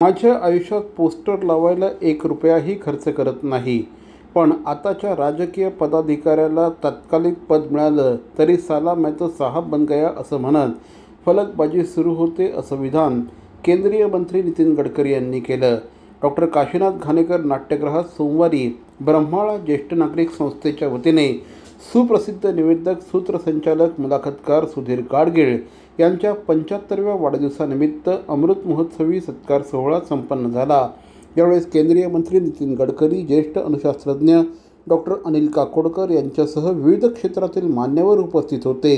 माझ्या आयुष्यात पोस्टर लावायला 1 रुपयाही खर्च करत नाही, पण आताच्या राजकीय पदाधिकाऱ्याला तात्कालिक पद मिळालं तरी साला मैं तो साहब बन गया असं म्हणत फलकबाजी सुरू होते, असं विधान केंद्रीय मंत्री नितीन गडकरी यांनी केलं. डॉक्टर काशीनाथ घाणेकर नाट्यगृहात सोमवारी ब्रह्माळा ज्येष्ठ नागरिक संस्थेच्या वतीने सुप्रसिद्ध निवेदक, सूत्रसंचालक, मुलाखतकार सुधीर गाडगीळ यांच्या 75व्या वाढदिवसानिमित्त अमृत महोत्सवी सत्कार सोहळा संपन्न झाला. यावेळेस केंद्रीय मंत्री नितीन गडकरी, ज्येष्ठ अणुशास्त्रज्ञ डॉक्टर अनिल काकोडकर यांच्यासह विविध क्षेत्रातील मान्यवर उपस्थित होते.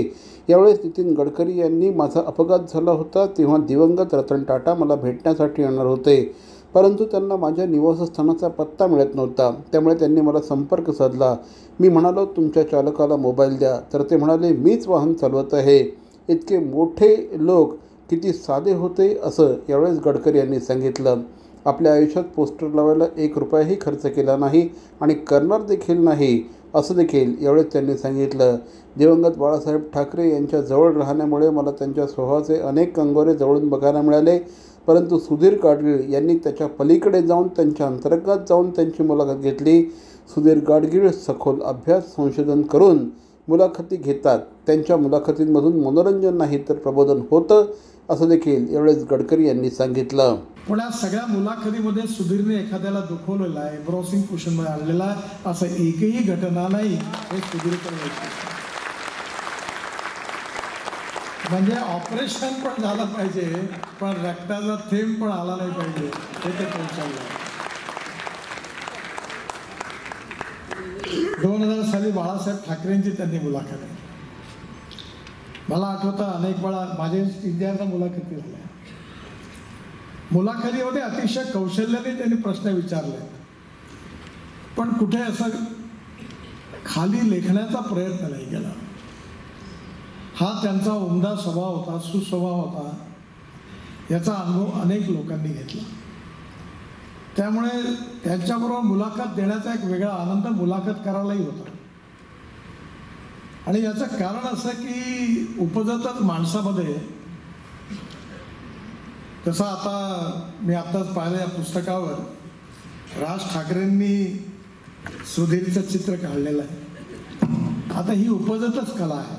यावेळेस नितीन गडकरी यांनी, माझा अपघात झाला होता तेव्हा दिवंगत रतन टाटा मला भेटण्यासाठी येणार होते, परंतु त्यांना माझ्या निवासस्थानाचा पत्ता मिळत नव्हता, त्यामुळे त्यांनी मला संपर्क साधला. मी म्हणालो, तुमच्या चालकाला मोबाईल द्या, तर ते म्हणाले, मीच वाहन चालवत आहे. इतके मोठे लोक किती साधे होते, असं यावेळेस गडकरी यांनी सांगितलं. आपल्या आयुष्यात पोस्टर लावायला 1 रुपयाही खर्च केला नाही आणि करणार देखील नाही, असं देखील यावेळेस त्यांनी सांगितलं. दिवंगत बाळासाहेब ठाकरे यांच्या जवळ राहण्यामुळे मला त्यांच्या स्वभावाचे अनेक कंगोरे जवळून बघायला मिळाले, परंतु सुधीर गाडगीळ यांनी त्याच्या पलीकडे जाऊन, त्यांच्या अंतर्गत जाऊन त्यांची मुलाखत घेतली. सुधीर गाडगीळ सखोल अभ्यास, संशोधन करून मुलाखती घेतात. त्यांच्या मुलाखतींमधून मनोरंजन नाही तर प्रबोधन होतं, असं देखील यावेळेस गडकरी यांनी सांगितलं. पण या सगळ्या मुलाखतीमध्ये सुधीरने एखाद्याला दुखवलेला आहे, एम्ब्रॉसिंग पोझिशनमध्ये आणलेला असं एकही घटना नाही. हे सुधीरकडे म्हणजे ऑपरेशन पण झालं पाहिजे, पण रक्ताचा थेंब पण आला नाही पाहिजे, हे ते पोहोचवलं. 2000 साली बाळासाहेब ठाकरेंची त्यांनी मुलाखत आहे. मला आठवतं, अनेक वेळा माझे इंडियाच्या मुलाखती झाल्या. मुलाखतीमध्ये अतिशय कौशल्याने त्यांनी प्रश्न विचारले, पण कुठे असं खाली लेखण्याचा प्रयत्न नाही केला. हा त्यांचा उमदा स्वभाव होता, सुस्वभाव होता. याचा अनुभव अनेक लोकांनी घेतला. त्यामुळे त्यांच्याबरोबर मुलाखत देण्याचा एक वेगळा आनंद मुलाखत करायलाही होता. आणि याचं कारण असं की उपजतच माणसामध्ये, तसं आता मी आत्ताच पाहिलं या पुस्तकावर राज ठाकरेंनी सुधीरचं चित्र काढलेलं आहे. आता ही उपजतच कला आहे.